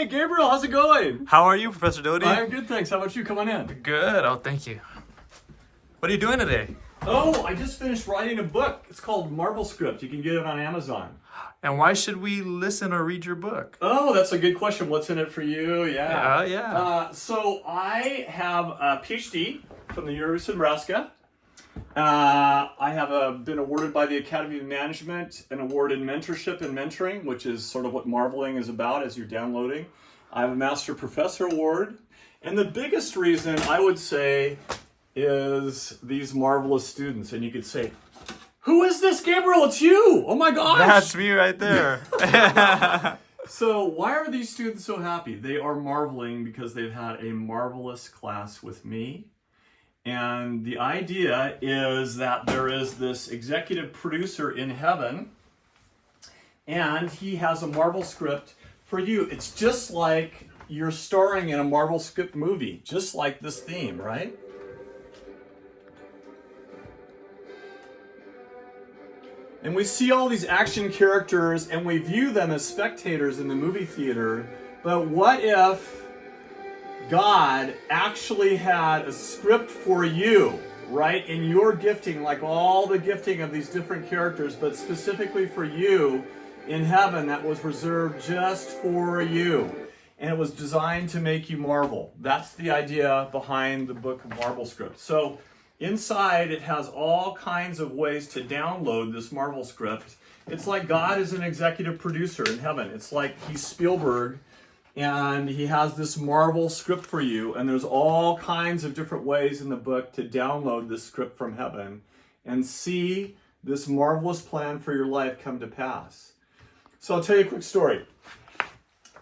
Hey, Gabriel, how's it going? How are you, Professor Doty? I'm good, thanks. How about you? Come on in. Good. Oh, thank you. What are you doing today? Oh, I just finished writing a book. It's called Marvel Script. You can get it on Amazon. And why should we listen or read your book? Oh, that's a good question. What's in it for you? Yeah. So I have a PhD from the University of Nebraska. I have been awarded by the Academy of Management an award in mentorship and mentoring, which is sort of what Marveling is about as you're downloading. I have a Master Professor Award. And the biggest reason I would say is these marvelous students. And you could say, who is this, Gabriel? It's you! Oh my gosh! That's me right there. So why are these students so happy? They are marveling because they've had a marvelous class with me. And the idea is that there is this executive producer in heaven, and he has a Marvel script for you. It's just like you're starring in a Marvel script movie, just like this theme, right? And we see all these action characters and we view them as spectators in the movie theater, but what if God actually had a script for you, right? In your gifting, like all the gifting of these different characters, but specifically for you in heaven that was reserved just for you. And it was designed to make you marvel. That's the idea behind the book of Marvel Script. So inside it has all kinds of ways to download this Marvel Script. It's like God is an executive producer in heaven. It's like he's Spielberg, and he has this Marvel script for you, and there's all kinds of different ways in the book to download this script from heaven and see this marvelous plan for your life come to pass. So I'll tell you a quick story.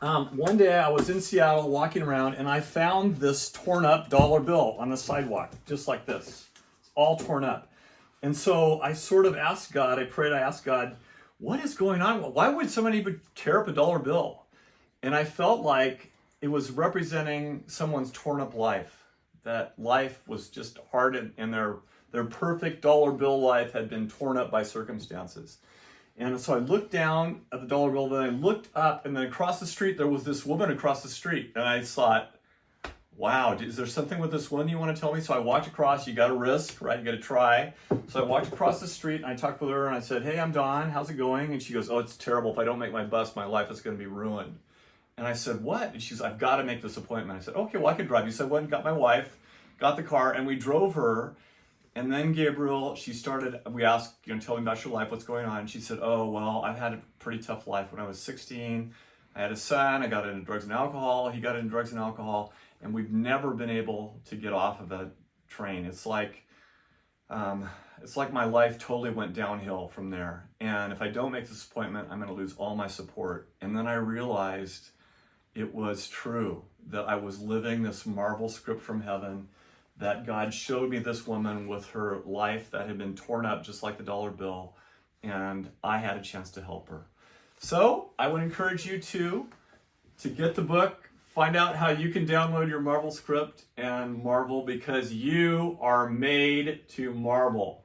One day I was in Seattle walking around, and I found this torn up dollar bill on the sidewalk, just like this. It's all torn up. And so I sort of asked God, I asked God, what is going on? Why would somebody tear up a dollar bill? And I felt like it was representing someone's torn up life. That life was just hard, and their perfect dollar bill life had been torn up by circumstances. And so I looked down at the dollar bill, then I looked up, and then across the street there was this woman across the street. And I thought, wow, is there something with this woman you want to tell me? So I walked across. You got to risk, right? You got to try. So I walked across the street, and I talked with her, and I said, hey, I'm Don. How's it going? And she goes, oh, it's terrible. If I don't make my bus, my life is going to be ruined. And I said, what? And she's, I've got to make this appointment. I said, okay, well, I can drive you. So I went and got my wife, got the car, and we drove her. And then Gabriel, we asked, tell me about your life, what's going on? And she said, oh, well, I've had a pretty tough life. When I was 16, I had a son, I got into drugs and alcohol, he got into drugs and alcohol, and we've never been able to get off of that train. It's like my life totally went downhill from there. And if I don't make this appointment, I'm going to lose all my support. And then I realized it was true that I was living this Marvel script from heaven, that God showed me this woman with her life that had been torn up just like the dollar bill, and I had a chance to help her. So I would encourage you to get the book, find out how you can download your Marvel script and marvel, because you are made to marvel.